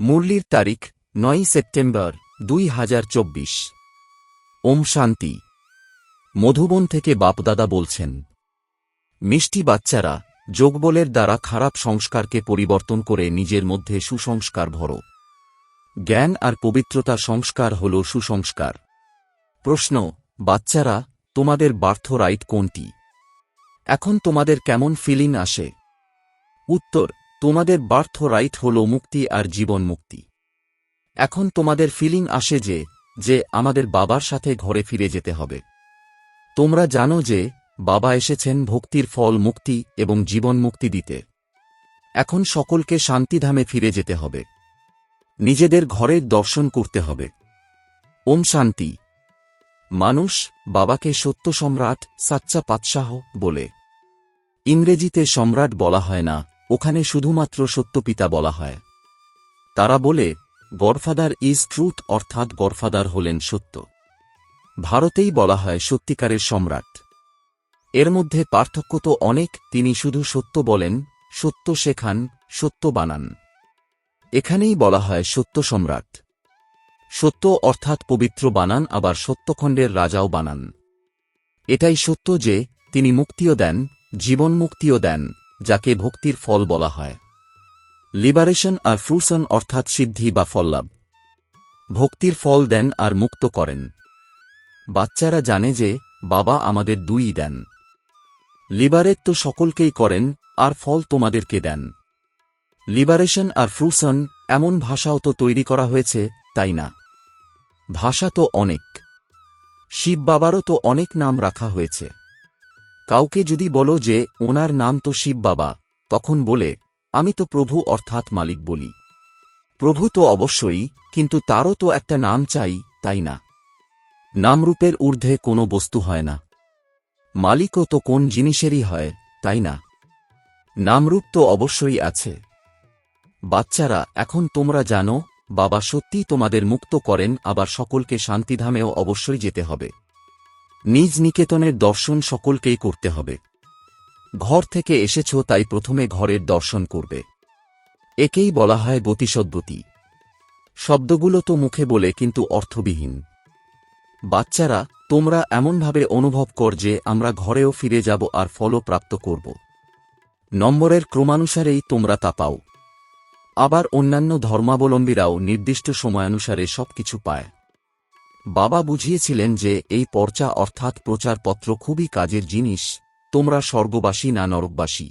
মুরলির তারিখ ৯ সেপ্টেম্বর ২০২৪। ওম শান্তি। মধুবন থেকে বাপদাদা বলছেন, মিষ্টি বাচ্চারা, যোগবলের দ্বারা খারাপ সংস্কারকে পরিবর্তন করে নিজের মধ্যে সুসংস্কার ভরো। জ্ঞান আর পবিত্রতা সংস্কার হল সুসংস্কার। প্রশ্ন, বাচ্চারা, তোমাদের বার্থ রাইট কোনটি? এখন তোমাদের কেমন ফিলিং আসে? উত্তর, তোমাদের বার্থ রাইট হল মুক্তি আর জীবন মুক্তি। এখন তোমাদের ফিলিং আসে যে আমাদের বাবার সাথে ঘরে ফিরে যেতে হবে। তোমরা জানো যে বাবা এসেছেন ভক্তির ফল মুক্তি এবং জীবন মুক্তি দিতে। এখন সকলকে শান্তিধামে ফিরে যেতে হবে। নিজেদের ঘরের দর্শন করতে হবে। ওম শান্তি। মানুষ বাবাকে সত্য সম্রাট সাচ্চা পাতশাহ বলে। ইংরেজিতে সম্রাট বলা হয় না, ওখানে শুধুমাত্র সত্যপিতা বলা হয়। তারা বলে গডফাদার ইজ ট্রুথ, অর্থাৎ গডফাদার হলেন সত্য। ভারতেই বলা হয় সত্যিকারের সম্রাট। এর মধ্যে পার্থক্য তো অনেক। তিনি শুধু সত্য বলেন, সত্য শেখান, সত্য বানান। এখানেই বলা হয় সত্য সম্রাট। সত্য অর্থাৎ পবিত্র বানান, আবার সত্যখণ্ডের রাজাও বানান। এটাই সত্য যে তিনি মুক্তিও দেন, জীবন মুক্তিও দেন, যাকে ভক্তির ফল বলা হয়। লিবারেশন আর ফ্রুশন অর্থাৎ সিদ্ধি বা ফললাভ। ভক্তির ফল দেন আর মুক্ত করেন। বাচ্চারা জানে যে বাবা আমাদের দুই দেন। লিবারেট তো সকলকেই করেন, আর ফল তোমাদেরকে দেন। লিবারেশন আর ফ্রুশন, এমন ভাষাও তো তৈরি করা হয়েছে, তাই না? ভাষা তো অনেক। শিব বাবারও তো অনেক নাম রাখা হয়েছে। কাউকে যদি বলো যে ওনার নাম তো শিব বাবা, তখন বলে আমি তো প্রভু অর্থাৎ মালিক বলি। প্রভু তো অবশ্যই, কিন্তু তারও তো একটা নাম চাই, তাই না? নামরূপের ঊর্ধ্বে কোনো বস্তু হয় না। মালিকও তো কোন জিনিসেরই হয়, তাই না? নামরূপ তো অবশ্যই আছে। বাচ্চারা, এখন তোমরা জানো বাবা সত্যিই তোমাদের মুক্ত করেন, আবার সকলকে শান্তিধামেও অবশ্যই যেতে হবে। নিজ নিকেতনের দর্শন সকলকেই করতে হবে। ঘর থেকে এসেছ, তাই প্রথমে ঘরের দর্শন করবে। একেই বলা হয় বতিসদ্বতী। শব্দগুলো তো মুখে বলে, কিন্তু অর্থবিহীন। বাচ্চারা, তোমরা এমনভাবে অনুভব কর যে আমরা ঘরেও ফিরে যাব আর ফলও প্রাপ্ত করব। নম্বরের ক্রমানুসারেই তোমরা তা পাও। আবার অন্যান্য ধর্মাবলম্বীরাও নির্দিষ্ট সময়ানুসারে সবকিছু পায়। বাবা বুঝিয়েছিলেন যে এই পর্চা অর্থাৎ প্রচারপত্র খুবই কাজের জিনিস। তোমরা স্বর্গবাসী না নরকবাসী?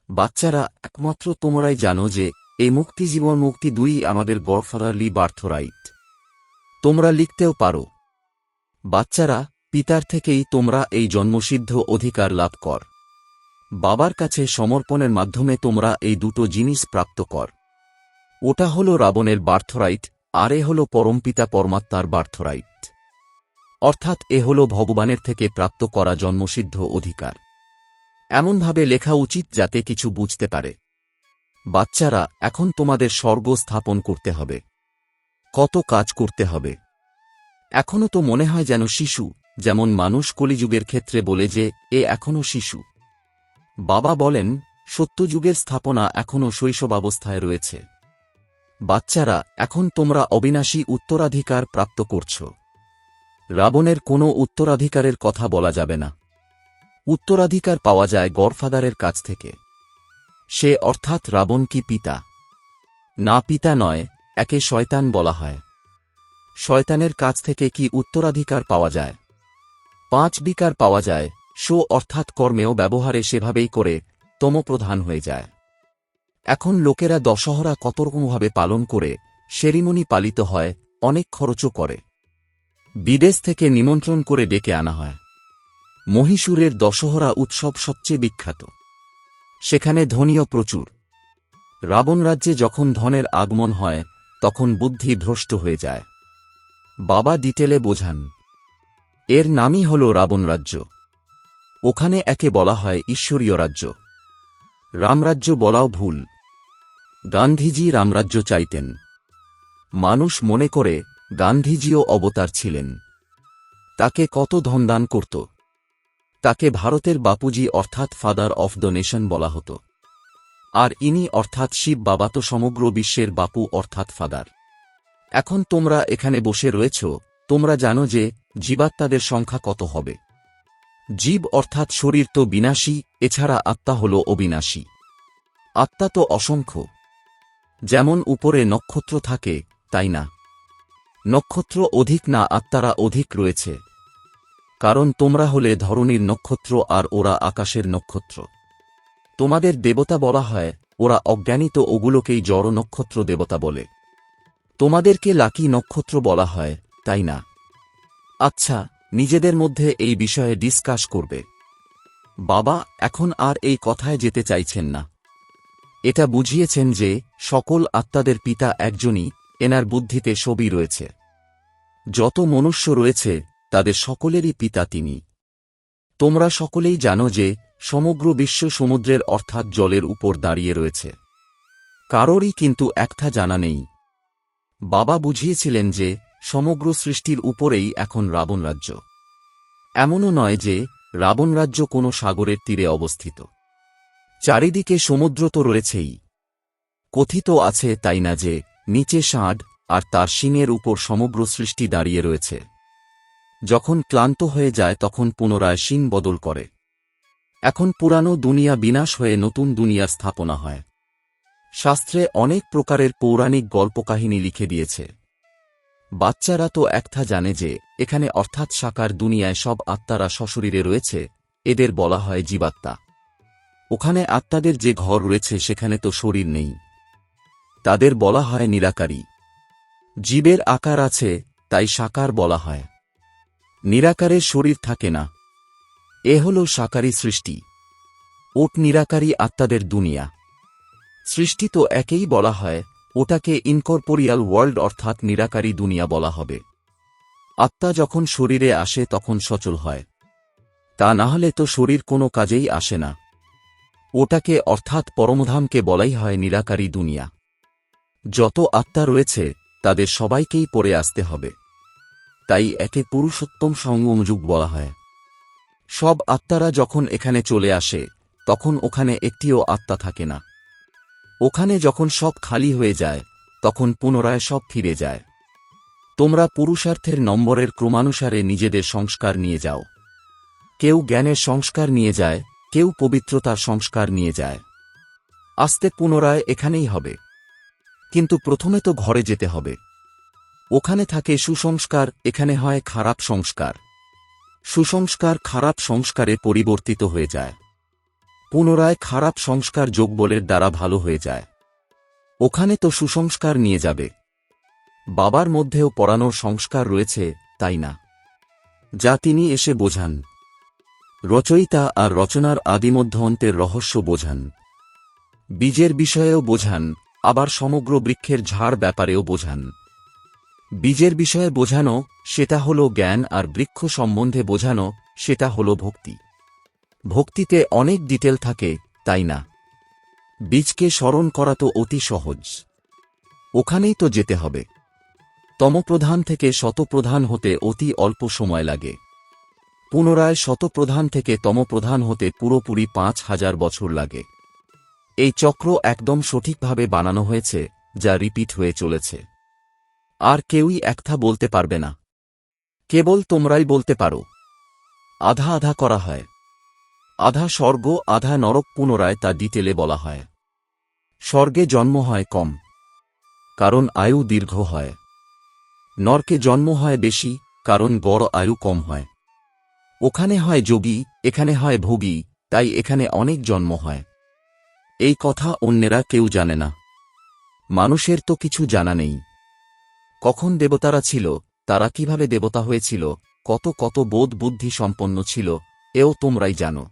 বাচ্চারা, একমাত্র তোমরাই জানো যে এই মুক্তি জীবন মুক্তি দুই আমাদের গডফাদারলি বার্থরাইট। তোমরা লিখতেও পারো। বাচ্চারা, পিতার থেকেই তোমরা এই জন্মসিদ্ধ অধিকার লাভ কর। বাবার কাছে সমর্পণের মাধ্যমে তোমরা এই দুটো জিনিস প্রাপ্ত কর। ওটা হল রাবণের বার্থরাইট, আর এ হল পরমপিতা পরমাত্মার বার্থরাইট। অর্থাৎ এ হল ভগবানের থেকে প্রাপ্ত করা জন্মসিদ্ধ অধিকার। এমনভাবে লেখা উচিত যাতে কিছু বুঝতে পারে। বাচ্চারা, এখন তোমাদের স্বর্গ স্থাপন করতে হবে। কত কাজ করতে হবে। এখনও তো মনে হয় যেন শিশু, যেমন মানুষ কলিযুগের ক্ষেত্রে বলে যে এ এখনও শিশু। বাবা বলেন সত্যযুগের স্থাপনা এখনও শৈশবাবস্থায় রয়েছে। বাচ্চারা, এখন তোমরা অবিনাশী উত্তরাধিকার প্রাপ্ত করছ। রাবণের কোনো উত্তরাধিকারের কথা বলা যাবে না। উত্তরাধিকার পাওয়া যায় গডফাদারের কাছ থেকে। সে অর্থাৎ রাবণ কি পিতা? না, পিতা নয়, একে শয়তান বলা হয়। শয়তানের কাছ থেকে কি উত্তরাধিকার পাওয়া যায়? 5 বিকার পাওয়া যায়। অর্থাৎ কর্মেও ব্যবহারে সেভাবেই করে তমপ্রধান হয়ে যায়। এখন লোকেরা দশহরা কতরকমভাবে পালন করে, সেরিমনি পালিত হয়, অনেক খরচও করে। বিদেশ থেকে নিমন্ত্রণ করে ডেকে আনা হয়। মহীশূরের দশহরা উৎসব সবচেয়ে বিখ্যাত। সেখানে ধনীও প্রচুর। রাবণ রাজ্যে যখন ধনের আগমন হয়, তখন বুদ্ধি ভ্রষ্ট হয়ে যায়। বাবা ডিটেলে বোঝান। এর নামই হল রাবণ রাজ্য। ওখানে একে বলা হয় ঈশ্বরীয় রাজ্য। রামরাজ্য বলাও ভুল। গান্ধীজি রামরাজ্য চাইতেন। মানুষ মনে করে গান্ধীজিও অবতার ছিলেন। তাকে কত ধনদান করত। তাকে ভারতের বাপুজি অর্থাৎ ফাদার অফ দ্য নেশন বলা হতো। আর ইনি অর্থাৎ শিব বাবা তো সমগ্র বিশ্বের বাপু অর্থাৎ ফাদার। এখন তোমরা এখানে বসে রয়েছ, তোমরা জানো যে জীবাত্মাদের সংখ্যা কত হবে। জীব অর্থাৎ শরীর তো বিনাশী, এছাড়া আত্মা হল অবিনাশী। আত্মা তো অসংখ্য। যেমন উপরে নক্ষত্র থাকে, তাই না? নক্ষত্র অধিক না, আত্মারা অধিক রয়েছে। কারণ তোমরা হলে ধরণীর নক্ষত্র আর ওরা আকাশের নক্ষত্র। তোমাদের দেবতা বলা হয়, ওরা অজ্ঞানী তো ওগুলোকেই জড় নক্ষত্র দেবতা বলে। তোমাদেরকে লাকি নক্ষত্র বলা হয়, তাই না? আচ্ছা, নিজেদের মধ্যে এই বিষয়ে ডিসকাস করবে। বাবা এখন আর এই কথায় যেতে চাইছেন না। এটা বুঝিয়েছেন যে সকল আত্মাদের পিতা একজনই, এনার বুদ্ধিতে সবই রয়েছে। যত মনুষ্য রয়েছে তাদের সকলেরই পিতা তিনি। তোমরা সকলেই জানো যে সমগ্র বিশ্ব সমুদ্রের অর্থাৎ জলের উপর দাঁড়িয়ে রয়েছে। কারোরই কিন্তু একটা জানা নেই। বাবা বুঝিয়েছিলেন যে সমগ্র সৃষ্টির উপরেই এখন রাবণ রাজ্য। এমনও নয় যে রাবণ রাজ্য কোনো সাগরের তীরে অবস্থিত। চারিদিকে সমুদ্র তো রয়েছেই। কথিত আছে তাই না যে নিচে ষাঁড় আর তার শিংয়ের উপর সমগ্র সৃষ্টি দাঁড়িয়ে রয়েছে। যখন ক্লান্ত হয়ে যায় তখন পুনরায় শিং বদল করে। এখন পুরানো দুনিয়া বিনাশ হয়ে নতুন দুনিয়ার স্থাপনা হয়। শাস্ত্রে অনেক প্রকারের পৌরাণিক গল্পকাহিনী লিখে দিয়েছে। বাচ্চারা তো একটা জানে যে এখানে অর্থাৎ সাকার দুনিয়ায় সব আত্মারা সশরীরে রয়েছে, এদের বলা হয় জীবাত্মা। ওখানে আত্মাদের যে ঘর রয়েছে সেখানে তো শরীর নেই, তাদের বলা হয় নিরাকারী। জীবের আকার আছে, তাই সাকার বলা হয়। নিরাকারের শরীর থাকে না, এ হল সাকারী সৃষ্টি। ওট নিরাকারী আত্মাদের দুনিয়া। সৃষ্টি তো একেই বলা হয়, ওটাকে ইনকর্পোরিয়াল ওয়ার্ল্ড অর্থাৎ নিরাকারী দুনিয়া বলা হবে। আত্মা যখন শরীরে আসে তখন সচল হয়, তা না হলে তো শরীর কোনো কাজেই আসে না। ওটাকে অর্থাৎ পরমধামকে বলাই হয় নিরাকারী দুনিয়া। যত আত্মা রয়েছে তাদের সবাইকেই পরে আসতে হবে, তাই একে পুরুষোত্তম সংযম বলা হয়। সব আত্মারা যখন এখানে চলে আসে তখন ওখানে একটিও আত্মা থাকে না। ওখানে যখন সব খালি হয়ে যায় তখন পুনরায় সব ফিরে যায়। তোমরা পুরুষার্থের নম্বরের ক্রমানুসারে নিজেদের সংস্কার নিয়ে যাও। কেউ জ্ঞানের সংস্কার নিয়ে যায়, কেউ পবিত্রতার সংস্কার নিয়ে যায়। আস্তে পুনরায় এখানেই হবে, কিন্তু প্রথমে তো ঘরে যেতে হবে। ওখানে থাকে সুসংস্কার, এখানে হয় খারাপ সংস্কার। সুসংস্কার খারাপ সংস্কারে পরিবর্তিত হয়ে যায়, পুনরায় খারাপ সংস্কার যোগবলের দ্বারা ভালো হয়ে যায়। ওখানে তো সুসংস্কার নিয়ে যাবে। বাবার মধ্যেও পড়ানোর সংস্কার রয়েছে, তাই না? যা তিনি এসে বোঝান। রচয়িতা আর রচনার আদিমধ্য অন্তের রহস্য বোঝান। বীজের বিষয়েও বোঝান, আবার সমগ্র বৃক্ষের ঝাড় ব্যাপারেও বোঝান। বীজের বিষয়ে বোঝানো সেটা হল জ্ঞান, আর বৃক্ষ সম্বন্ধে বোঝানো সেটা হল ভক্তি। ভক্তিতে অনেক ডিটেল থাকে, তাই না? বীজকে স্মরণ করা তো অতি সহজ, ওখানেই তো যেতে হবে। তমপ্রধান থেকে শতপ্রধান হতে অতি অল্প সময় লাগে। পুনরায় শতপ্রধান থেকে তমপ্রধান হতে পুরোপুরি 5000 বছর লাগে। এই চক্র একদম সঠিকভাবে বানানো হয়েছে, যা রিপিট হয়ে চলেছে। আর কেউই একটা বলতে পারবে না, কেবল তোমরাই বলতে পারো। আধা আধা করা হয়, আধা স্বর্গ আধা নরক, পুনরায় তা ডিটেলে বলা হয়। স্বর্গে জন্ম হয় কম, কারণ আয়ু দীর্ঘ হয়। নরকে জন্ম হয় বেশি, কারণ বড় আয়ু কম হয়। ওখানে হয় যোগী, এখানে হয় ভোগী, তাই এখানে অনেক জন্ম হয়। এই কথা অন্যেরা কেউ জানে না। মানুষের তো কিছু জানা নেই। কখন দেবতারা ছিল, তারা কিভাবে দেবতা হয়েছিল, কত কত বোধ বুদ্ধি সম্পন্ন ছিল, এও তোমরাই জানো।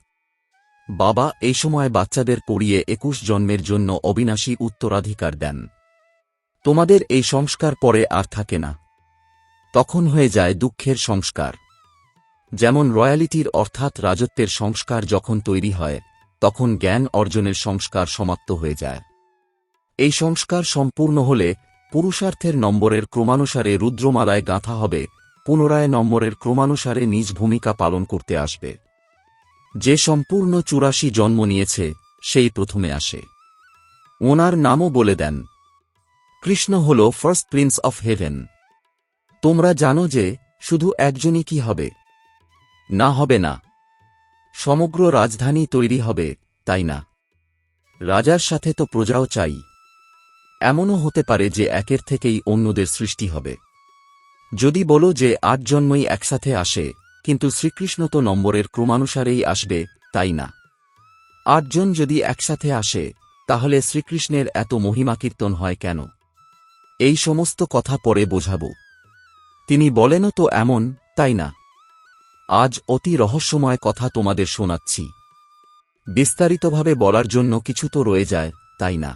বাবা এই সময় বাচ্চাদের পড়িয়ে 21 জন্মের জন্য অবিনাশী উত্তরাধিকার দেন। তোমাদের এই সংস্কার পরে আর থাকে না, তখন হয়ে যায় দুঃখের সংস্কার। যেমন রয়্যালিটির অর্থাৎ রাজত্বের সংস্কার যখন তৈরি হয় তখন জ্ঞান অর্জনের সংস্কার সমাপ্ত হয়ে যায়। এই সংস্কার সম্পূর্ণ হলে পুরুষার্থের নম্বরের ক্রমানুসারে রুদ্রমালায় গাঁথা হবে, পুনরায় নম্বরের ক্রমানুসারে নিজ ভূমিকা পালন করতে আসবে। যে সম্পূর্ণ 84 জন্ম নিয়েছে সেই প্রথমে আসে। ওনার নামও বলে দেন। কৃষ্ণ হল ফার্স্ট প্রিন্স অফ হেভেন। তোমরা জানো যে শুধু একজনই কি হবে? না, হবে না। সমগ্র রাজধানী তৈরি হবে, তাই না? রাজার সাথে তো প্রজাও চাই। এমনও হতে পারে যে একের থেকেই অন্যদের সৃষ্টি হবে। যদি বলো যে ৮ জন্মই একসাথে আসে, কিন্তু শ্রীকৃষ্ণ তো নম্বরের ক্রমানুসারেই আসবে, তাই না? ৮ জন যদি একসাথে আসে, তাহলে শ্রীকৃষ্ণের এত মহিমা কীর্তন হয় কেন? এই সমস্ত কথা পরে বোঝাব। তিনি বলেনও তো এমন, তাই না? আজ অতি রহস্যময় কথা তোমাদের শোনাচ্ছি। বিস্তারিতভাবে বলার জন্য কিছু তো রয়ে যায়, তাই না?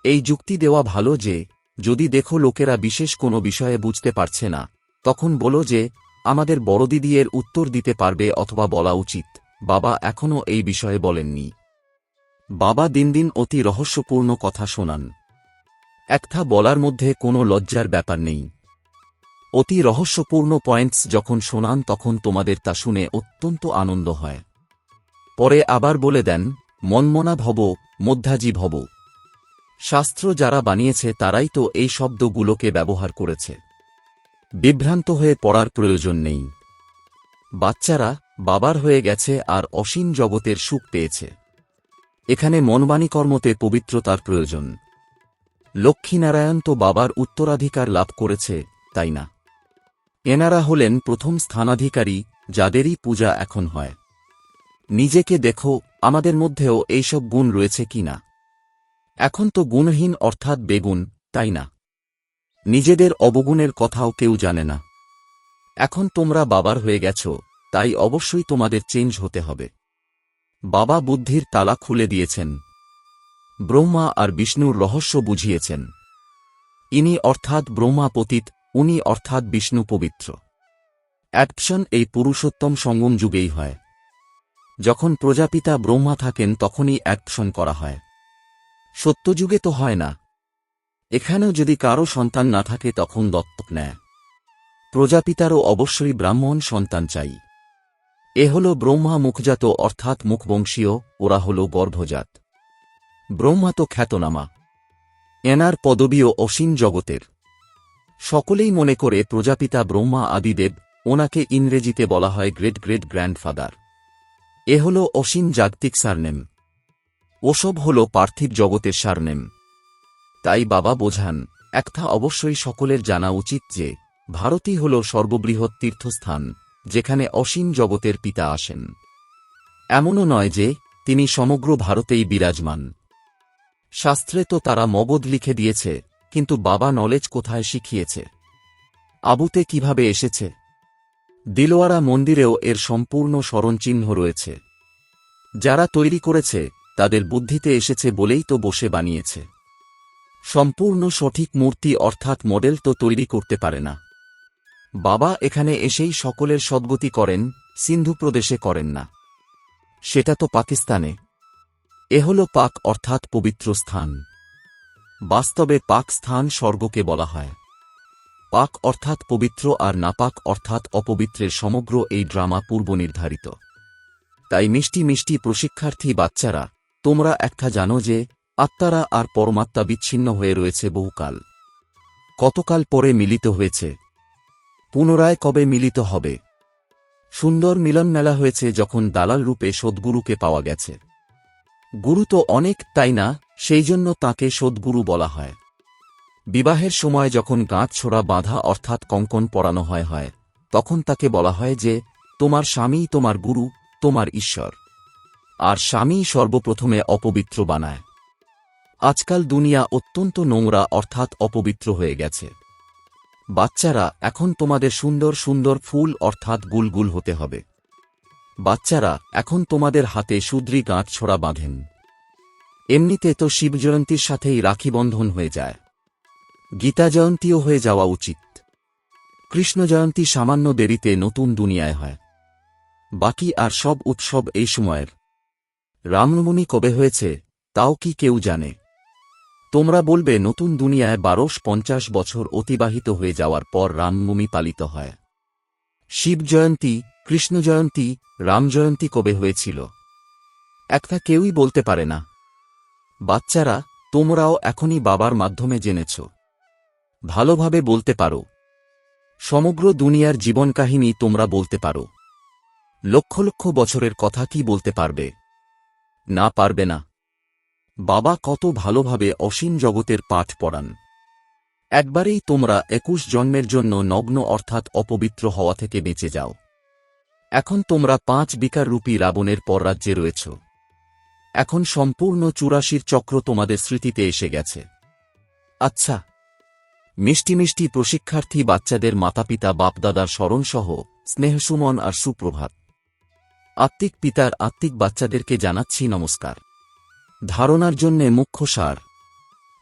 এই যুক্তি দেওয়া ভালো যে যদি দেখো লোকেরা বিশেষ কোনো বিষয়ে বুঝতে পারছে না, তখন বলো যে আমাদের বড় দিদি এর উত্তর দিতে পারবে, অথবা বলা উচিত বাবা এখনও এই বিষয়ে বলেননি। বাবা দিন দিন অতি রহস্যপূর্ণ কথা শোনান। একটা বলার মধ্যে কোনো লজ্জার ব্যাপার নেই। অতি রহস্যপূর্ণ পয়েন্টস যখন শোনান তখন তোমাদের তা শুনে অত্যন্ত আনন্দ হয়। পরে আবার বলে দেন মনমনা ভব, মধ্যাজি ভব। শাস্ত্র যারা বানিয়েছে তারাই তো এই শব্দগুলোকে ব্যবহার করেছে। বিভ্রান্ত হয়ে পড়ার প্রয়োজন নেই। বাচ্চারা বাবার হয়ে গেছে আর অসীম জগতের সুখ পেয়েছে। এখানে মনবাণী কর্মতে পবিত্রতার প্রয়োজন। লক্ষ্মীনারায়ণ তো বাবার উত্তরাধিকার লাভ করেছে, তাই না? এনারা হলেন প্রথম স্থানাধিকারী, যাদেরই পূজা এখন হয়। নিজেকে দেখো, আমাদের মধ্যেও এইসব গুণ রয়েছে কি না? এখন তো গুণহীন অর্থাৎ বেগুন, তাই না? নিজেদের অবগুণের কথাও কেউ জানে না। এখন তোমরা বাবার হয়ে গেছ, তাই অবশ্যই তোমাদের চেঞ্জ হতে হবে। বাবা বুদ্ধির তালা খুলে দিয়েছেন। ব্রহ্মা আর বিষ্ণুর রহস্য বুঝিয়েছেন। ইনি অর্থাৎ ব্রহ্মা পতিত, উনি অর্থাৎ বিষ্ণু পবিত্র। অ্যাডপশন এই পুরুষোত্তম সঙ্গম যুগেই হয়। যখন প্রজাপিতা ব্রহ্মা থাকেন তখনই অ্যাডপশন করা হয়। সত্যযুগে তো হয় না। এখানেও যদি কারো সন্তান না থাকে তখন দত্তক নেয়। প্রজাপিতারও অবশ্যই ব্রাহ্মণ সন্তান চাই। এ হল ব্রহ্মা মুখজাত অর্থাৎ মুখবংশীয়, ওরা হল গর্ভজাত। ব্রহ্মা তো খ্যাতনামা। এনার পদবীও অসীম জগতের। সকলেই মনে করে প্রজাপিতা ব্রহ্মা আদিদেব, ওনাকে ইংরেজিতে বলা হয় গ্রেট গ্রেট গ্র্যান্ডফাদার। এ হল অসীম জাগতিক সারনেম। ওসব হল পার্থিব জগতের সারনেম। তাই বাবা বোঝান, একটা অবশ্যই সকলের জানা উচিত যে ভারতই হল সর্ববৃহৎ তীর্থস্থান, যেখানে অসীম জগতের পিতা আসেন। এমনও নয় যে তিনি সমগ্র ভারতেই বিরাজমান। শাস্ত্রে তো তারা মগধ লিখে দিয়েছে, কিন্তু বাবা নলেজ কোথায় শিখিয়েছে? আবুতে কিভাবে এসেছে? দিলওয়ারা মন্দিরেও এর সম্পূর্ণ স্মরণচিহ্ন রয়েছে। যারা তৈরি করেছে তাদের বুদ্ধিতে এসেছে বলেই তো বসে বানিয়েছে। সম্পূর্ণ সঠিক মূর্তি অর্থাৎ মডেল তো তৈরি করতে পারে না। বাবা এখানে এসেই সকলের সদ্গতি করেন, সিন্ধু প্রদেশে করেন না। সেটা তো পাকিস্তানে। এ হল পাক অর্থাৎ পবিত্র স্থান। বাস্তবে পাক স্থান স্বর্গকে বলা হয়। পাক অর্থাৎ পবিত্র আর নাপাক অর্থাৎ অপবিত্রের সমগ্র এই ড্রামা পূর্বনির্ধারিত। তাই মিষ্টি মিষ্টি প্রশিক্ষার্থী বাচ্চারা, তোমরা একটা জানো যে আত্মারা আর পরমাত্মা বিচ্ছিন্ন হয়ে রয়েছে বহুকাল। কতকাল পরে মিলিত হয়েছে? পুনরায় কবে মিলিত হবে? সুন্দর মিলন মেলা হয়েছে যখন দালাল রূপে সদ্গুরুকে পাওয়া গেছে। গুরু তো অনেক, তাই না? সেই জন্য তাঁকে সদ্গুরু বলা হয়। বিবাহের সময় যখন গাঁট ছোড়া বাঁধা অর্থাৎ কঙ্কন পরানো হয়, তখন তাকে বলা হয় যে তোমার স্বামীই তোমার গুরু, তোমার ঈশ্বর। আর স্বামী সর্বপ্রথমে অপবিত্র বানায়। আজকাল দুনিয়া অত্যন্ত নোংরা অর্থাৎ অপবিত্র হয়ে গেছে। বাচ্চারা, এখন তোমাদের সুন্দর সুন্দর ফুল অর্থাৎ গুলগুল হতে হবে। বাচ্চারা, এখন তোমাদের হাতে শুদ্রি গাঁট ছোড়া বাঁধেন। এমনিতে তো শিব জয়ন্তীর সাথেই রাখি বন্ধন হয়ে যায়। গীতা জয়ন্তীও হয়ে যাওয়া উচিত। কৃষ্ণ জয়ন্তী সামান্য দেরিতে নতুন দুনিয়ায় হয়। বাকি আর সব উৎসব এই সময়ের। রামনবমী কবে হয়েছে তাও কি কেউ জানে? তোমরা বলবে নতুন দুনিয়ায় 1250 বছর অতিবাহিত হয়ে যাওয়ার পর রামনবমী পালিত হয়। শিব জয়ন্তী, কৃষ্ণ জয়ন্তী, রাম জয়ন্তী কবে হয়েছিল? একটা কেউই বলতে পারে না। বাচ্চারা, তোমরাও এখনই বাবার মাধ্যমে জেনেছ। ভালোভাবে বলতে পারো। সমগ্র দুনিয়ার জীবনকাহিনী তোমরা বলতে পারো। লক্ষ লক্ষ বছরের কথা কি বলতে পারবে? না, পারবে না। বাবা কত ভালোভাবে অসীম জগতের পাঠ পড়ান। একবারেই তোমরা 21 জন্মের জন্য নগ্ন অর্থাৎ অপবিত্র হওয়া থেকে বেঁচে যাও। এখন তোমরা 5 বিকার রূপী রাবণের পররাজ্যে রয়েছ। এখন সম্পূর্ণ 84 চক্র তোমাদের স্মৃতিতে এসে গেছে। আচ্ছা, মিষ্টি মিষ্টি প্রশিক্ষার্থী বাচ্চাদের মাতাপিতা বাপদাদার স্মরণসহ স্নেহসুমন আর সুপ্রভাত। আত্মিক পিতার আত্মিক বাচ্চাদেরকে জানাচ্ছি নমস্কার। ধারণার জন্যে মুখ্য সার: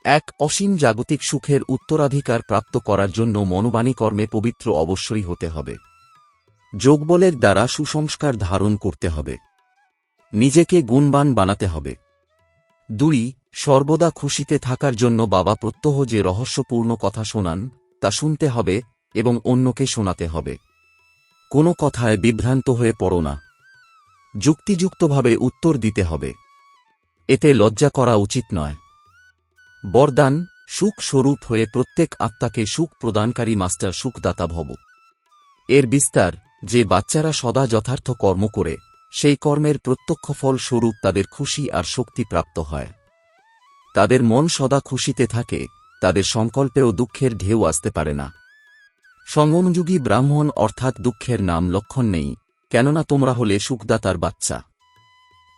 এক, অসীম জাগতিক সুখের উত্তরাধিকার প্রাপ্ত করার জন্য মনোবাণী কর্মে পবিত্র অবশ্যই হতে হবে। যোগবলের দ্বারা সুসংস্কার ধারণ করতে হবে। নিজেকে গুণবান বানাতে হবে। 2, সর্বদা খুশিতে থাকার জন্য বাবা প্রত্যহ যে রহস্যপূর্ণ কথা শোনান তা শুনতে হবে এবং অন্যকে শোনাতে হবে। কোনো কথায় বিভ্রান্ত হয়ে পড়ো না। যুক্তিযুক্তভাবে উত্তর দিতে হবে। এতে লজ্জা করা উচিত নয়। বরদান: সুখ স্বরূপ হয়ে প্রত্যেক আত্মাকে সুখ প্রদানকারী মাস্টার সুখদাতা ভব। এর বিস্তার: যে বাচ্চারা সদা যথার্থ কর্ম করে সেই কর্মের প্রত্যক্ষ ফল স্বরূপ তাদের খুশি আর শক্তি প্রাপ্ত হয়। তাদের মন সদা খুশিতে থাকে, তাদের সংকল্পেও দুঃখের ঢেউ আসতে পারে না। সঙ্গমযুগী ব্রাহ্মণ অর্থাৎ দুঃখের নাম লক্ষণ নেই, কেননা তোমরা হলে সুখদাতার বাচ্চা।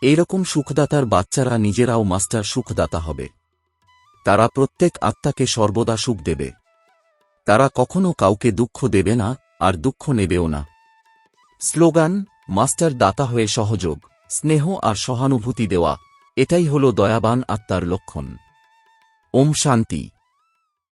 এইরকম সুখদাতার বাচ্চারা নিজেরাও মাস্টার সুখদাতা হবে। তারা প্রত্যেক আত্মাকে সর্বদা সুখ দেবে। তারা কখনো কাউকে দুঃখ দেবে না আর দুঃখ নেবেও না। স্লোগান: মাস্টার দাতা হয়ে সহযোগ, স্নেহ আর সহানুভূতি দেওয়া, এটাই হল দয়াবান আত্মার লক্ষণ। ওম শান্তি।